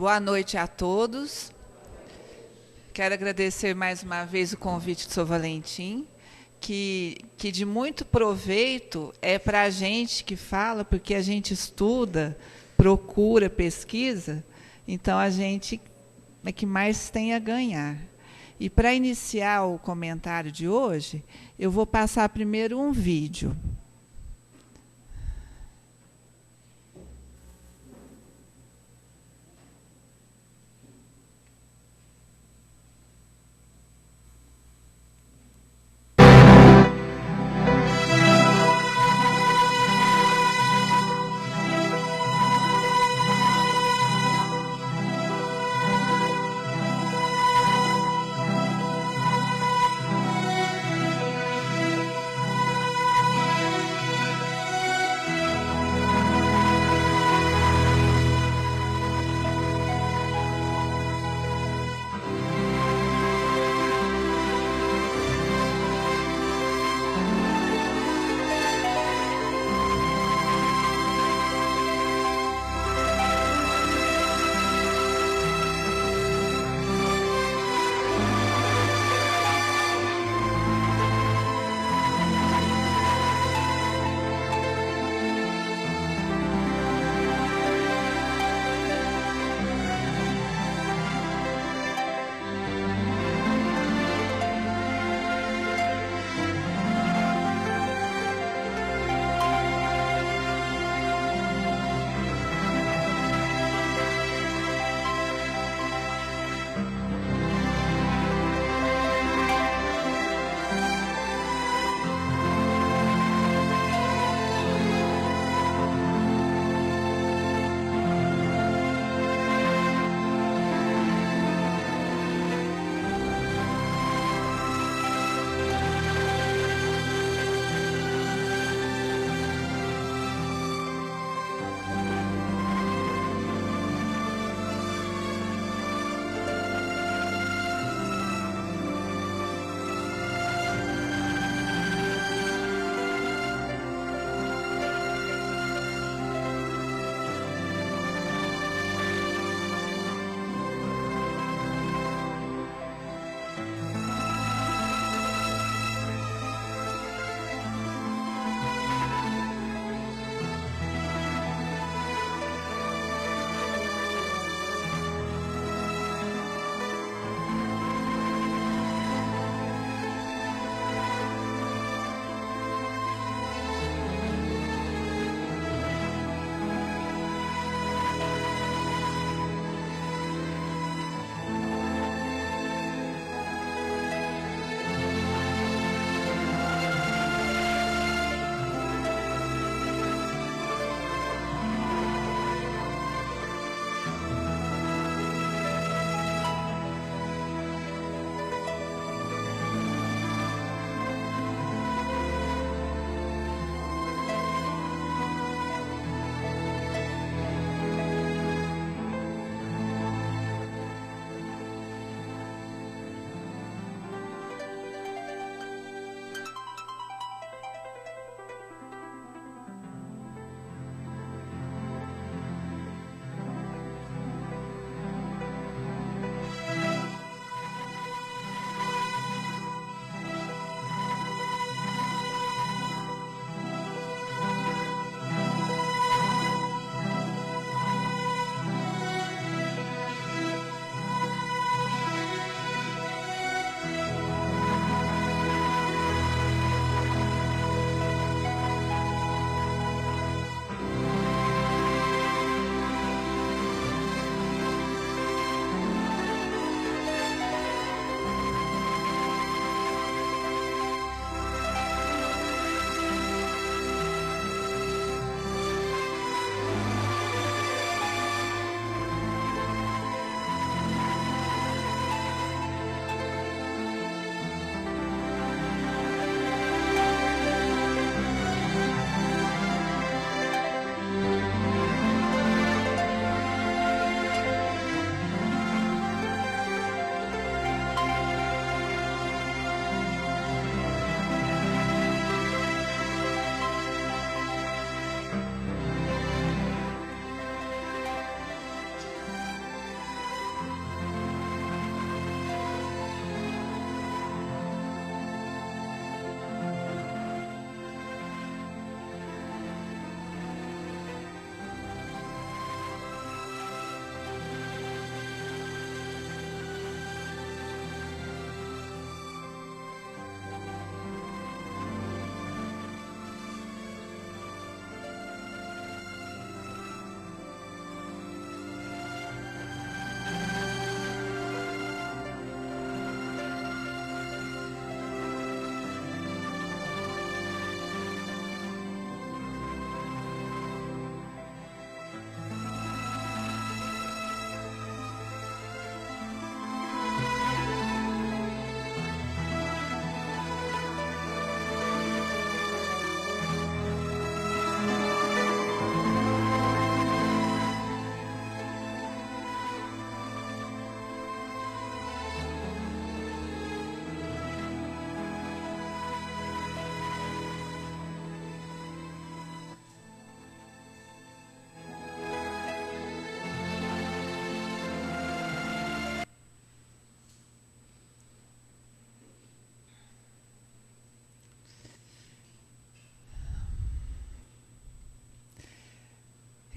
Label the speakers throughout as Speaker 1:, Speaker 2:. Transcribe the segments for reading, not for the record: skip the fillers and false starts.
Speaker 1: Boa noite a todos. Quero agradecer mais uma vez o convite do Sr. Valentim, que de muito proveito é para a gente que fala, porque a gente estuda, procura, pesquisa, então a gente é que mais tem a ganhar. E para iniciar o comentário de hoje, eu vou passar primeiro um vídeo.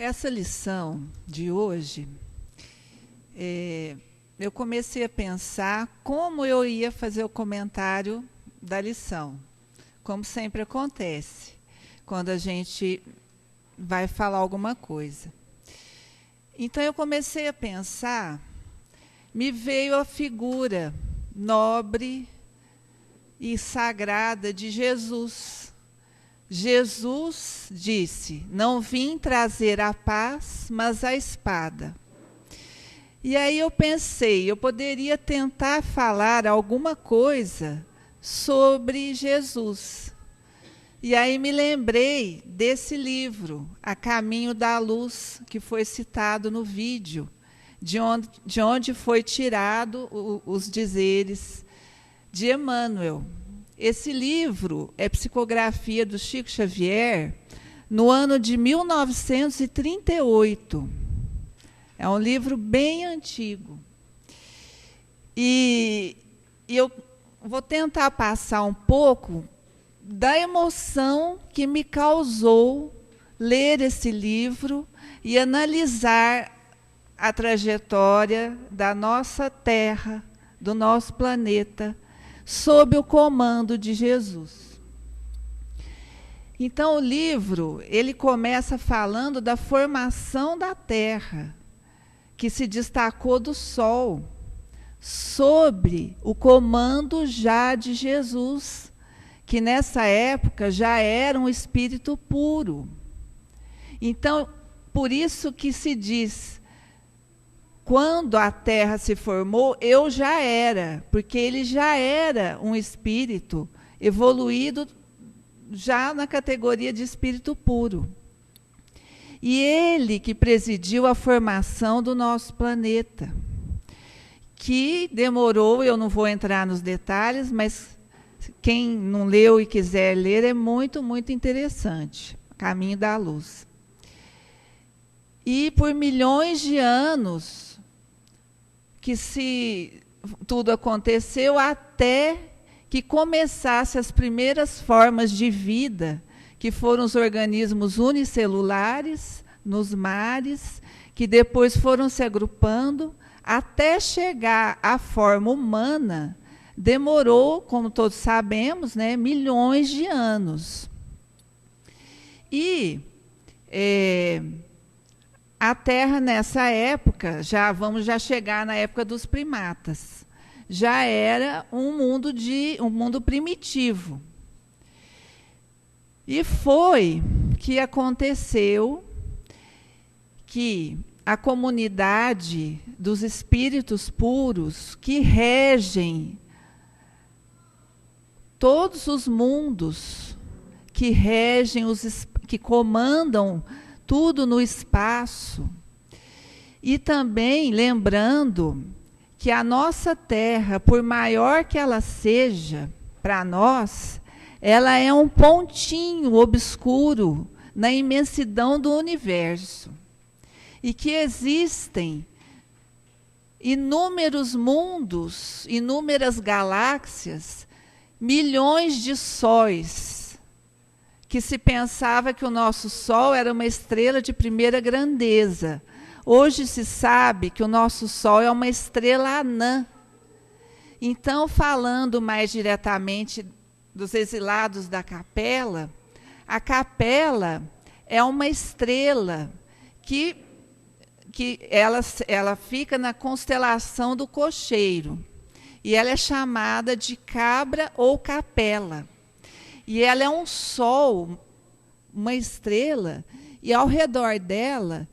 Speaker 1: Essa lição de hoje, eu comecei a pensar como eu ia fazer o comentário da lição, como sempre acontece, quando a gente vai falar alguma coisa. Então eu comecei a pensar, me veio a figura nobre e sagrada de Jesus. Jesus disse: não vim trazer a paz, mas a espada. E aí eu pensei, eu poderia tentar falar alguma coisa sobre Jesus. E aí me lembrei desse livro, A Caminho da Luz, que foi citado no vídeo, de onde foi tirado os dizeres de Emmanuel. Esse livro é psicografia do Chico Xavier no ano de 1938. É um livro bem antigo. E eu vou tentar passar um pouco da emoção que me causou ler esse livro e analisar a trajetória da nossa Terra, do nosso planeta, sob o comando de Jesus. Então, o livro, ele começa falando da formação da Terra, que se destacou do Sol, sob o comando já de Jesus, que nessa época já era um espírito puro. Então, por isso que se diz, quando a Terra se formou, eu já era, porque ele já era um espírito evoluído, já na categoria de espírito puro. E ele que presidiu a formação do nosso planeta, que demorou, eu não vou entrar nos detalhes, mas quem não leu e quiser ler, é muito, muito interessante. Caminho da Luz. E por milhões de anos que tudo aconteceu até que começasse as primeiras formas de vida, que foram os organismos unicelulares nos mares, que depois foram se agrupando, até chegar à forma humana. Demorou, como todos sabemos, né, milhões de anos. E a Terra, nessa época, vamos chegar na época dos primatas, já era um mundo primitivo. E foi que aconteceu que a comunidade dos espíritos puros que regem todos os mundos, que regem, que comandam tudo no espaço, e também lembrando que a nossa Terra, por maior que ela seja para nós, ela é um pontinho obscuro na imensidão do universo, e que existem inúmeros mundos, inúmeras galáxias, milhões de sóis, que se pensava que o nosso Sol era uma estrela de primeira grandeza. Hoje se sabe que o nosso Sol é uma estrela anã. Então, falando mais diretamente dos exilados da Capela, a Capela é uma estrela que ela fica na constelação do Cocheiro. E ela é chamada de Cabra ou Capela. E ela é um sol, uma estrela, e ao redor dela,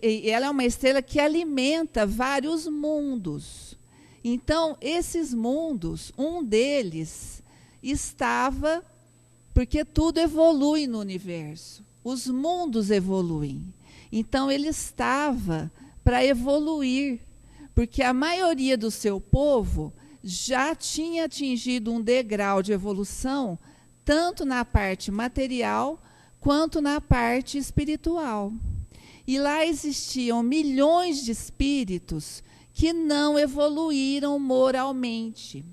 Speaker 1: ela é uma estrela que alimenta vários mundos. Então, esses mundos, um deles estava, porque tudo evolui no universo, os mundos evoluem. Então, ele estava para evoluir, porque a maioria do seu povo já tinha atingido um degrau de evolução, tanto na parte material quanto na parte espiritual. E lá existiam milhões de espíritos que não evoluíram moralmente,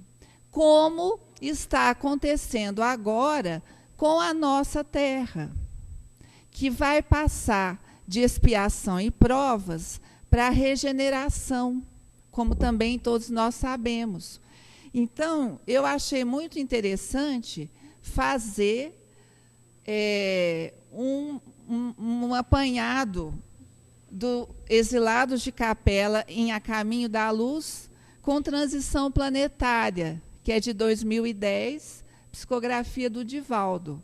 Speaker 1: como está acontecendo agora com a nossa Terra, que vai passar de expiação e provas para a regeneração, como também todos nós sabemos. Então, eu achei muito interessante fazer um apanhado do Exilados de Capela em A Caminho da Luz, com Transição Planetária, que é de 2010, psicografia do Divaldo.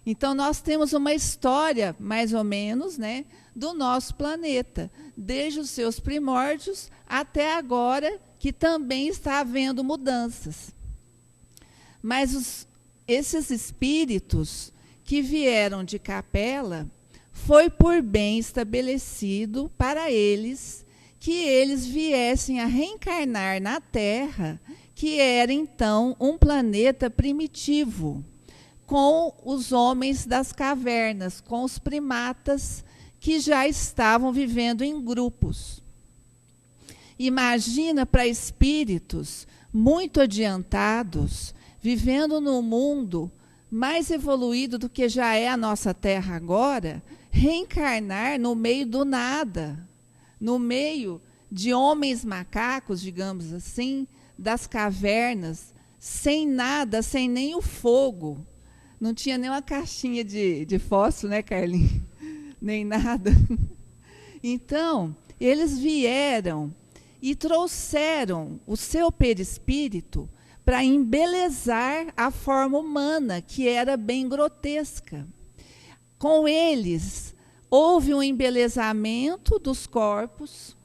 Speaker 1: Então, nós temos uma história, mais ou menos, né, do nosso planeta, desde os seus primórdios até agora, que também está havendo mudanças. Mas esses espíritos que vieram de Capela, foi por bem estabelecido para eles que eles viessem a reencarnar na Terra, que era então um planeta primitivo, com os homens das cavernas, com os primatas que já estavam vivendo em grupos. Imagina para espíritos muito adiantados, vivendo num mundo mais evoluído do que já é a nossa Terra agora, reencarnar no meio do nada, no meio de homens macacos, digamos assim, das cavernas, sem nada, sem nem o fogo. Não tinha nem uma caixinha de fósforo, né, Carlinhos? Nem nada. Então, eles vieram e trouxeram o seu perispírito para embelezar a forma humana, que era bem grotesca. Com eles, houve um embelezamento dos corpos,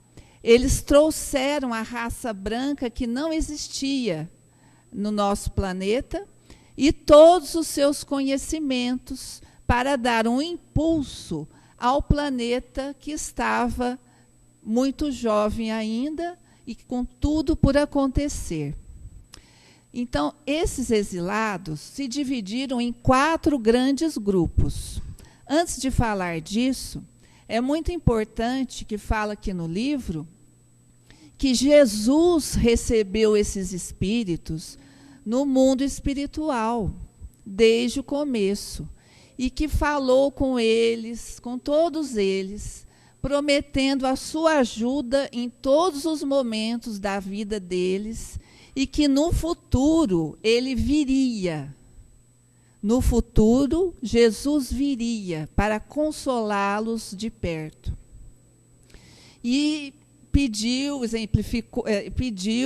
Speaker 1: eles trouxeram a raça branca que não existia no nosso planeta e todos os seus conhecimentos para dar um impulso ao planeta que estava muito jovem ainda e com tudo por acontecer. Então, esses exilados se dividiram em 4 grandes grupos. Antes de falar disso, é muito importante que fala aqui no livro que Jesus recebeu esses espíritos no mundo espiritual, desde o começo, e que falou com eles, com todos eles, prometendo a sua ajuda em todos os momentos da vida deles, e que no futuro ele viria. No futuro, Jesus viria para consolá-los de perto. E pediu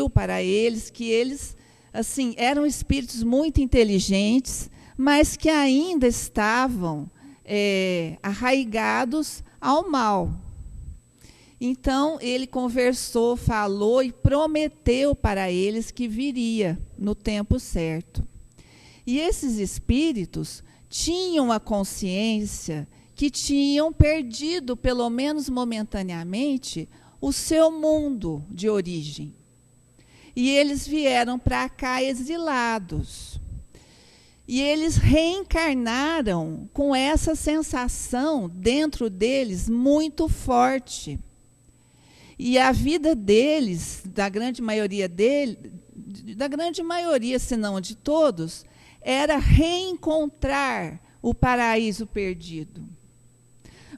Speaker 1: para eles que eles, assim, eram espíritos muito inteligentes, mas que ainda estavam arraigados ao mal. Então, ele conversou, falou e prometeu para eles que viria no tempo certo. E esses espíritos tinham a consciência que tinham perdido, pelo menos momentaneamente, o seu mundo de origem. E eles vieram para cá exilados. E eles reencarnaram com essa sensação dentro deles muito forte. E a vida deles, da grande maioria, se não de todos, era reencontrar o paraíso perdido.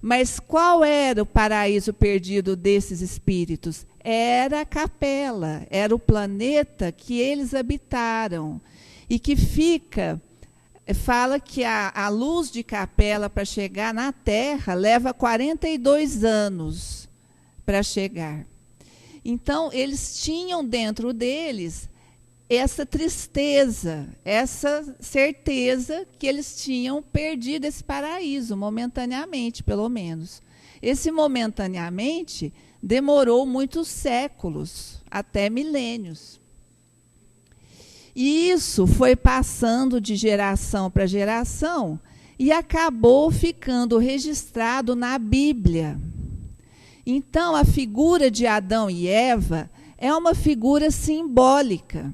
Speaker 1: Mas qual era o paraíso perdido desses espíritos? Era a Capela, era o planeta que eles habitaram. E que fala que a luz de Capela para chegar na Terra leva 42 anos para chegar. Então, eles tinham dentro deles essa tristeza, essa certeza que eles tinham perdido esse paraíso, momentaneamente, pelo menos. Esse momentaneamente demorou muitos séculos, até milênios. E isso foi passando de geração para geração e acabou ficando registrado na Bíblia. Então, a figura de Adão e Eva é uma figura simbólica.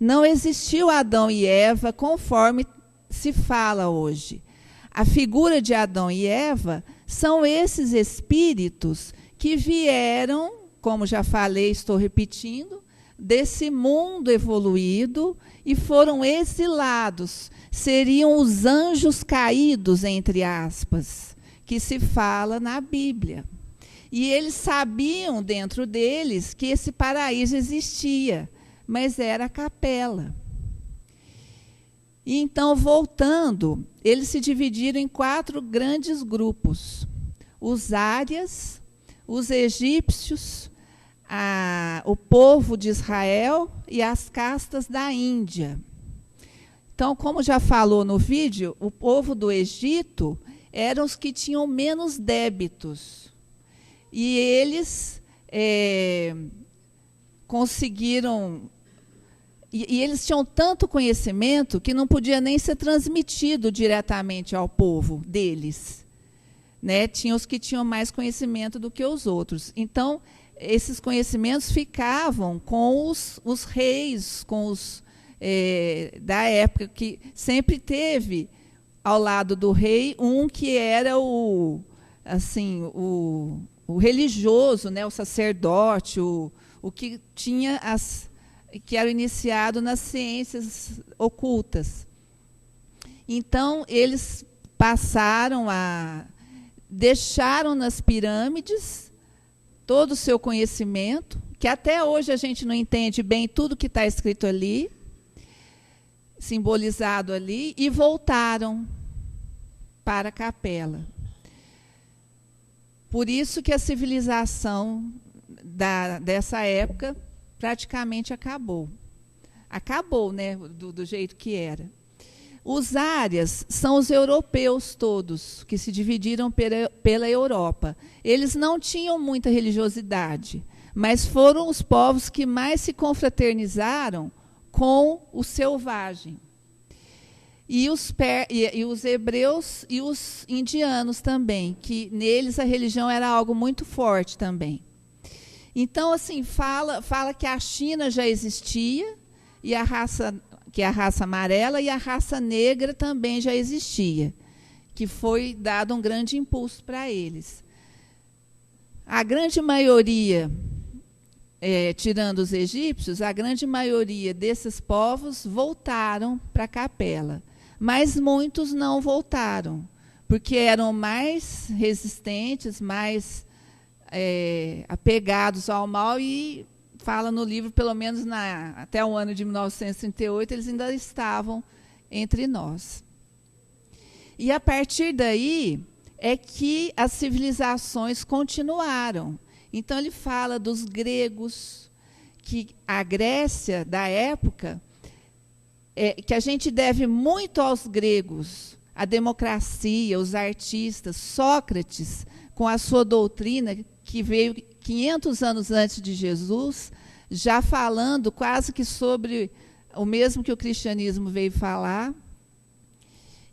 Speaker 1: Não existiu Adão e Eva conforme se fala hoje. A figura de Adão e Eva são esses espíritos que vieram, como já falei, estou repetindo, desse mundo evoluído e foram exilados. Seriam os anjos caídos, entre aspas, que se fala na Bíblia. E eles sabiam dentro deles que esse paraíso existia, mas era a capela. E então, voltando, eles se dividiram em 4 grandes grupos: os árias, os egípcios, o povo de Israel e as castas da Índia. Então, como já falou no vídeo, o povo do Egito eram os que tinham menos débitos. E eles conseguiram... E eles tinham tanto conhecimento que não podia nem ser transmitido diretamente ao povo deles. Né? Tinha os que tinham mais conhecimento do que os outros. Então, esses conhecimentos ficavam com os reis, com os da época, que sempre teve ao lado do rei um que era o religioso, né, o sacerdote, o que tinha que era iniciado nas ciências ocultas. Então, eles deixaram nas pirâmides todo o seu conhecimento, que até hoje a gente não entende bem tudo que está escrito ali, simbolizado ali, e voltaram para a capela. Por isso que a civilização dessa época praticamente acabou. Acabou, né, do jeito que era. Os árias são os europeus todos, que se dividiram pela Europa. Eles não tinham muita religiosidade, mas foram os povos que mais se confraternizaram com o selvagem. E os hebreus e os indianos também, que neles a religião era algo muito forte também. Então, assim, fala que a China já existia, e que a raça amarela e a raça negra também já existia, que foi dado um grande impulso para eles. A grande maioria, tirando os egípcios, a grande maioria desses povos voltaram para a capela, mas muitos não voltaram, porque eram mais resistentes, mais apegados ao mal, e fala no livro, pelo menos até o ano de 1938, eles ainda estavam entre nós. E a partir daí é que as civilizações continuaram. Então ele fala dos gregos, que a Grécia da época, que a gente deve muito aos gregos, a democracia, os artistas, Sócrates, com a sua doutrina, que veio 500 anos antes de Jesus, já falando quase que sobre o mesmo que o cristianismo veio falar.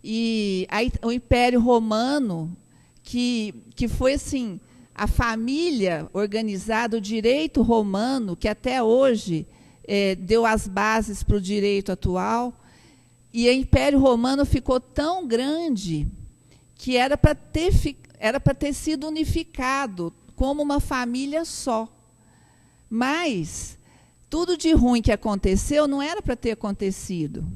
Speaker 1: E o Império Romano, que foi assim, a família organizada, o direito romano, que até hoje deu as bases para o direito atual. E o Império Romano ficou tão grande que era para ter sido unificado como uma família só. Mas tudo de ruim que aconteceu não era para ter acontecido.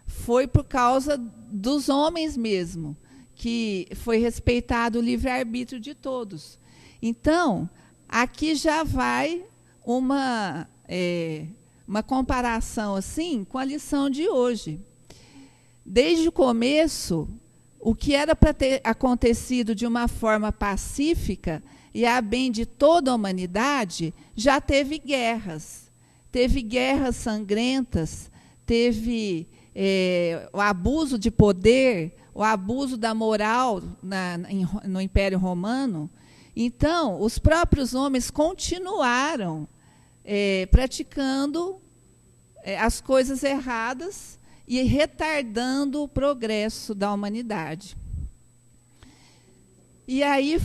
Speaker 1: Foi por causa dos homens mesmo, que foi respeitado o livre-arbítrio de todos. Então, aqui já vai uma comparação assim com a lição de hoje. Desde o começo, o que era para ter acontecido de uma forma pacífica e a bem de toda a humanidade, já teve guerras. Teve guerras sangrentas, teve o abuso de poder, o abuso da moral no Império Romano. Então, os próprios homens continuaram praticando as coisas erradas e retardando o progresso da humanidade. E aí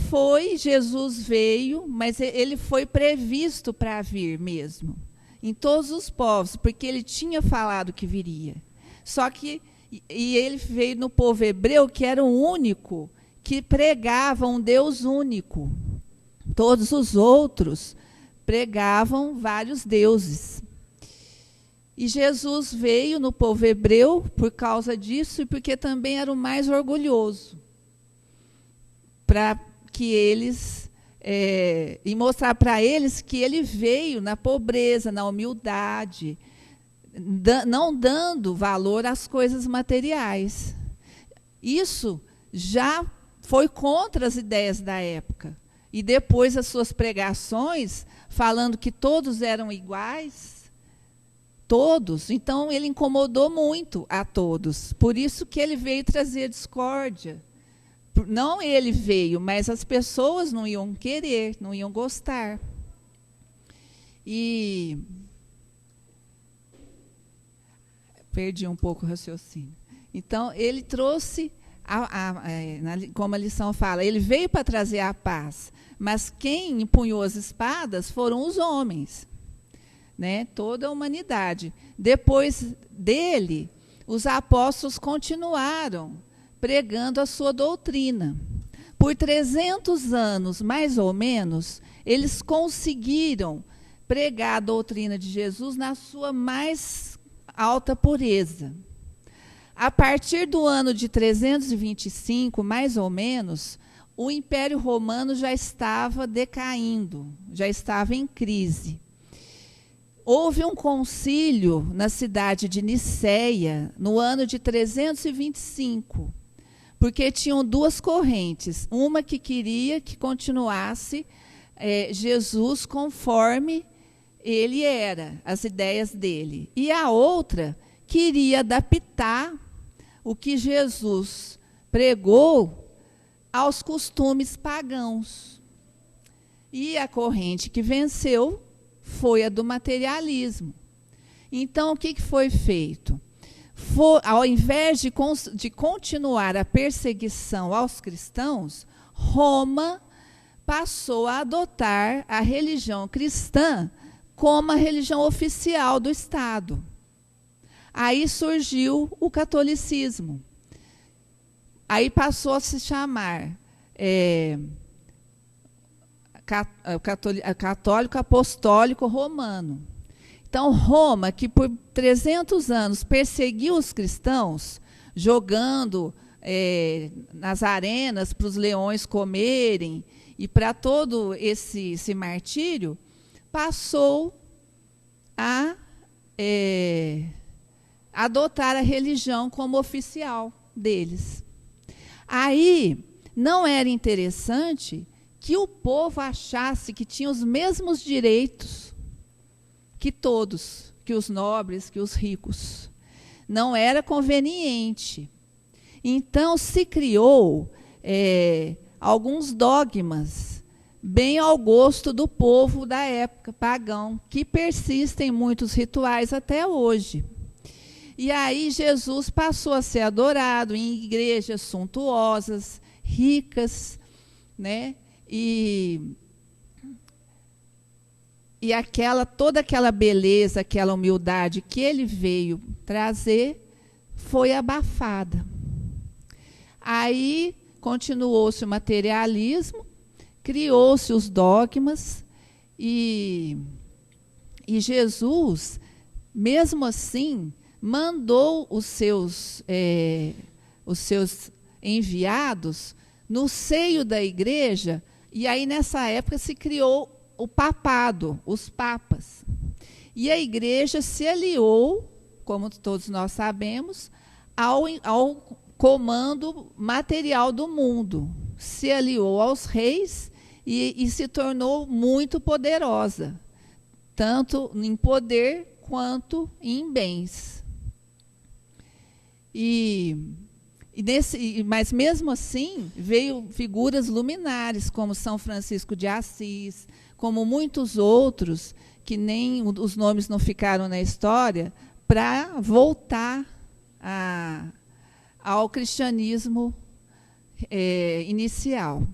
Speaker 1: Jesus veio, mas ele foi previsto para vir mesmo, em todos os povos, porque ele tinha falado que viria. Só que ele veio no povo hebreu, que era o único que pregava um Deus único. Todos os outros pregavam vários deuses. E Jesus veio no povo hebreu por causa disso e porque também era o mais orgulhoso. para que eles e mostrar para eles que ele veio na pobreza, na humildade, não dando valor às coisas materiais. Isso já foi contra as ideias da época. E depois as suas pregações, falando que todos eram iguais, todos. Então, ele incomodou muito a todos. Por isso que ele veio trazer discórdia. Não ele veio, mas as pessoas não iam querer, não iam gostar. E perdi um pouco o raciocínio. Então, ele trouxe, como a lição fala, ele veio para trazer a paz, mas quem empunhou as espadas foram os homens, né? Toda a humanidade. Depois dele, os apóstolos continuaram pregando a sua doutrina. Por 300 anos, mais ou menos, eles conseguiram pregar a doutrina de Jesus na sua mais alta pureza. A partir do ano de 325, mais ou menos, o Império Romano já estava decaindo, já estava em crise. Houve um concílio na cidade de Niceia, no ano de 325, porque tinham duas correntes. Uma que queria que continuasse Jesus conforme ele era, as ideias dele. E a outra queria adaptar o que Jesus pregou aos costumes pagãos. E a corrente que venceu foi a do materialismo. Então, o que foi feito? Ao invés de continuar a perseguição aos cristãos, Roma passou a adotar a religião cristã como a religião oficial do Estado. Aí surgiu o catolicismo. Aí passou a se chamar católico apostólico romano. Então, Roma, que por 300 anos perseguiu os cristãos, jogando nas arenas para os leões comerem, e para todo esse martírio, passou a adotar a religião como oficial deles. Aí, não era interessante que o povo achasse que tinha os mesmos direitos que todos, que os nobres, que os ricos. Não era conveniente. Então, se criou alguns dogmas, bem ao gosto do povo da época, pagão, que persistem em muitos rituais até hoje. E aí Jesus passou a ser adorado em igrejas suntuosas, ricas, né? E toda aquela beleza, aquela humildade que ele veio trazer, foi abafada. Aí continuou-se o materialismo, criou-se os dogmas, e Jesus, mesmo assim, mandou os seus enviados no seio da igreja, e aí nessa época se criou o papado, os papas. E a igreja se aliou, como todos nós sabemos, ao comando material do mundo. Se aliou aos reis e se tornou muito poderosa, tanto em poder quanto em bens. Mas mesmo assim, veio figuras luminares, como São Francisco de Assis, como muitos outros, que nem os nomes não ficaram na história, para voltar ao cristianismo inicial.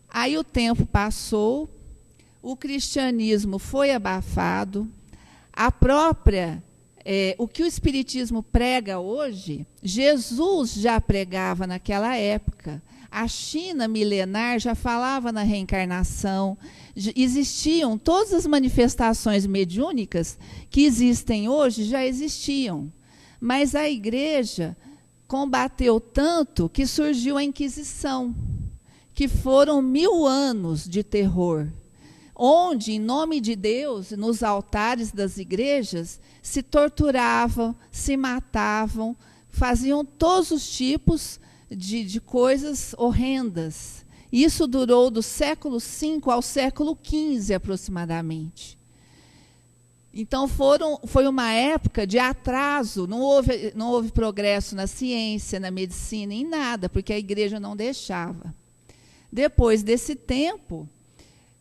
Speaker 1: Aí o tempo passou, o cristianismo foi abafado, o que o Espiritismo prega hoje, Jesus já pregava naquela época. A China milenar já falava na reencarnação. Existiam todas as manifestações mediúnicas que existem hoje, já existiam. Mas a igreja combateu tanto que surgiu a Inquisição, que foram 1000 anos de terror, onde, em nome de Deus, nos altares das igrejas, se torturavam, se matavam, faziam todos os tipos de coisas horrendas. Isso durou do século V ao século XV, aproximadamente. Então, foi uma época de atraso, não houve progresso na ciência, na medicina, em nada, porque a igreja não deixava. Depois desse tempo,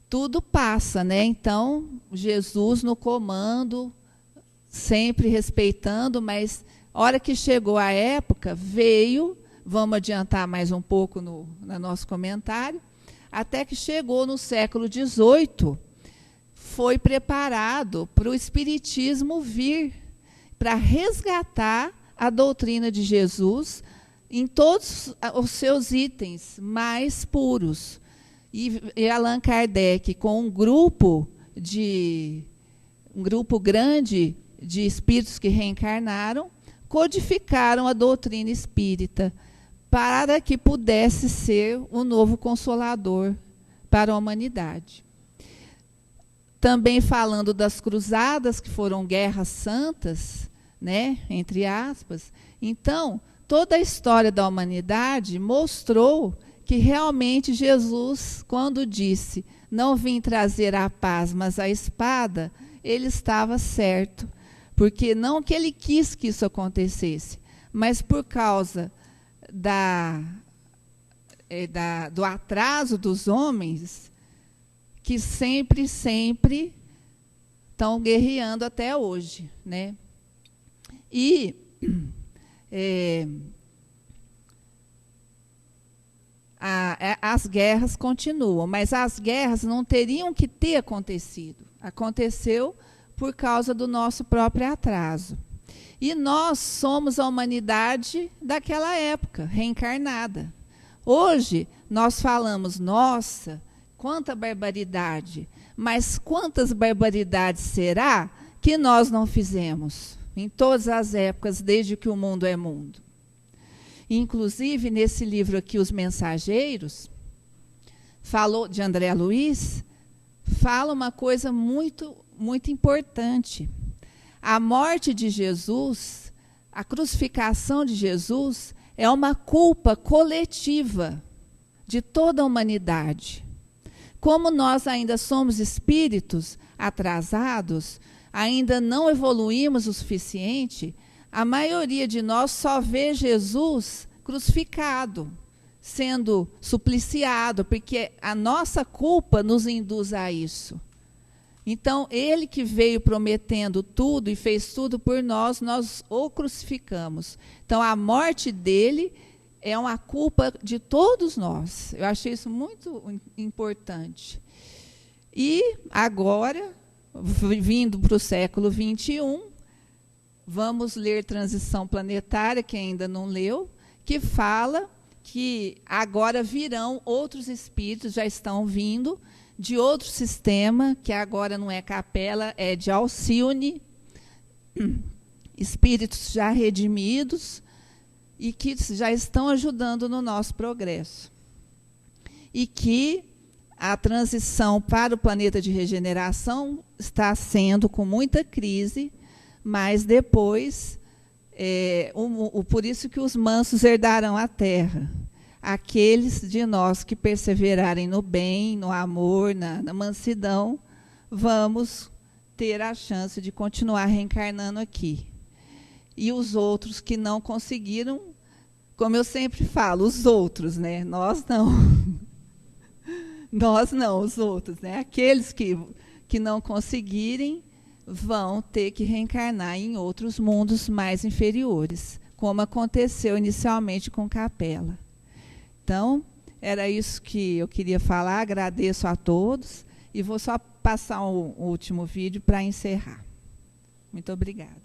Speaker 1: tudo passa, né? Então, Jesus no comando, sempre respeitando, mas a hora que chegou a época, veio, vamos adiantar mais um pouco no nosso comentário, até que chegou no século XVIII, foi preparado para o Espiritismo vir, para resgatar a doutrina de Jesus em todos os seus itens mais puros. E Allan Kardec, com um grupo grande de espíritos que reencarnaram, codificaram a doutrina espírita para que pudesse ser o novo consolador para a humanidade. Também falando das cruzadas, que foram guerras santas, né, entre aspas. Então, toda a história da humanidade mostrou que realmente Jesus, quando disse, não vim trazer a paz, mas a espada, ele estava certo. Porque não que ele quis que isso acontecesse, mas por causa do atraso dos homens, que sempre estão guerreando até hoje, né? E as guerras continuam, mas as guerras não teriam que ter acontecido. Aconteceu por causa do nosso próprio atraso. E nós somos a humanidade daquela época, reencarnada. Hoje, nós falamos, nossa, quanta barbaridade, mas quantas barbaridades será que nós não fizemos em todas as épocas, desde que o mundo é mundo? Inclusive, nesse livro aqui, Os Mensageiros, falou de André Luiz, fala uma coisa muito, muito importante. A morte de Jesus, a crucificação de Jesus, é uma culpa coletiva de toda a humanidade. Como nós ainda somos espíritos atrasados, ainda não evoluímos o suficiente, a maioria de nós só vê Jesus crucificado, sendo supliciado, porque a nossa culpa nos induz a isso. Então, ele que veio prometendo tudo e fez tudo por nós, nós o crucificamos. Então, a morte dele é uma culpa de todos nós. Eu achei isso muito importante. E agora, vindo para o século XXI, vamos ler Transição Planetária, que ainda não leu, que fala que agora virão outros espíritos, já estão vindo, de outro sistema, que agora não é Capela, é de Alcione, espíritos já redimidos e que já estão ajudando no nosso progresso. E que a transição para o planeta de regeneração está sendo com muita crise, mas depois, por isso que os mansos herdarão a terra. Aqueles de nós que perseverarem no bem, no amor, na mansidão, vamos ter a chance de continuar reencarnando aqui. E os outros que não conseguiram, como eu sempre falo, os outros, né? Nós não. Nós não, os outros, né? Aqueles que não conseguirem vão ter que reencarnar em outros mundos mais inferiores, como aconteceu inicialmente com Capela. Então, era isso que eu queria falar. Agradeço a todos e vou só passar o último vídeo para encerrar. Muito obrigada.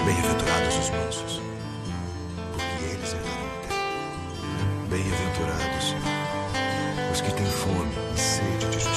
Speaker 2: Bem-aventurados os mansos, que têm fome e sede de justiça.